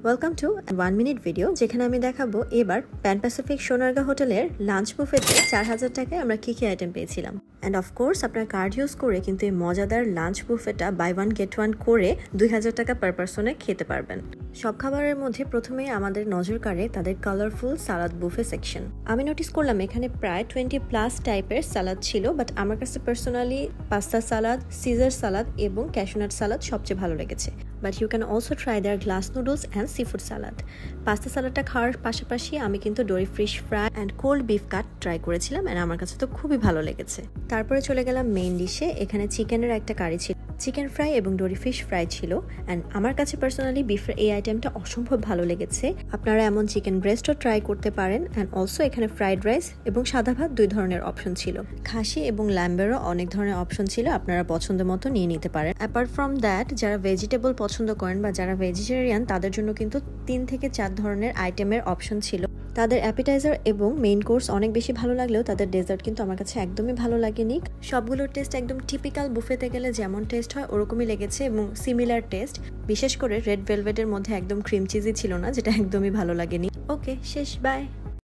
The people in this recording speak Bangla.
ওয়েলকাম টু 1 মিনিট ভিডিও, যেখানে আমি দেখাবো এবার প্যান প্যাসিফিক সোনারগাঁ হোটেলের লাঞ্চ বুফেতে 4000 টাকায় আমরা কি কি আইটেম পেয়েছিলাম। অ্যান্ড অফকোর্স আপনার কার্ড ইউজ করে কিন্তু এই মজাদার লাঞ্চ বুফেটা বাই 1 গেট 1 করে 2000 টাকা পার পার্সনে খেতে পারবেন। সব খাবারের মধ্যে প্রথমেই আমাদের নজর কাড়ে তাদের কালারফুল সালাদ বুফে সেকশন। আমি নোটিস করলাম এখানে প্রায় 20+ টাইপের সালাদ ছিল, বাট আমার কাছে personally pasta salad, caesar salad এবং ক্যাশনাট সালাদ সবচেয়ে ভালো লেগেছে। But you can also try their glass noodles and seafood salad. Pasta সালাদটা খাওয়ার পাশাপাশি আমি কিন্তু dory fish fry and cold beef cut try করেছিলাম, অ্যান্ড আমার কাছে তো খুবই ভালো লেগেছে। তারপরে চলে গেলাম মেইন ডিশে। এখানে চিকেনের একটা কারি ছিল, চিকেন ফ্রাই এবং ডোরি ফিশ ফ্রাই ছিল, অ্যান্ড আমার কাছে পার্সোনালি বিফের এই আইটেমটা অসম্ভব ভালো লেগেছে। আপনারা এমন চিকেন ব্রেস্টও ট্রাই করতে পারেন। অ্যান্ড অলসো এখানে ফ্রাইড রাইস এবং সাদা ভাত 2 ধরনের অপশন ছিল। খাসি এবং ল্যাম্বেরও অনেক ধরনের অপশন ছিল, আপনারা পছন্দ মতো নিয়ে নিতে পারেন। অ্যাপার্ট ফ্রম দ্যাট, যারা ভেজিটেবল পছন্দ করেন বা যারা ভেজিটেরিয়ান তাদের জন্য কিন্তু 3 থেকে 4 ধরনের আইটেমের অপশন ছিল। তাদের অ্যাপিটাইজার এবং মেইন কোর্স অনেক বেশি ভালো লাগলেও তাদের ডেজার্ট কিন্তু আমার কাছে একদমই ভালো লাগেনি। সবগুলোর টেস্ট একদম টিপিক্যাল বুফেতে গেলে যেমন টেস্ট হয় ওরকমই লেগেছে এবং সিমিলার টেস্ট। বিশেষ করে রেড ভেলভেটের মধ্যে একদম ক্রিম চিজি ছিল না, যেটা একদমই ভালো লাগেনি। ওকে, শেষ, বাই।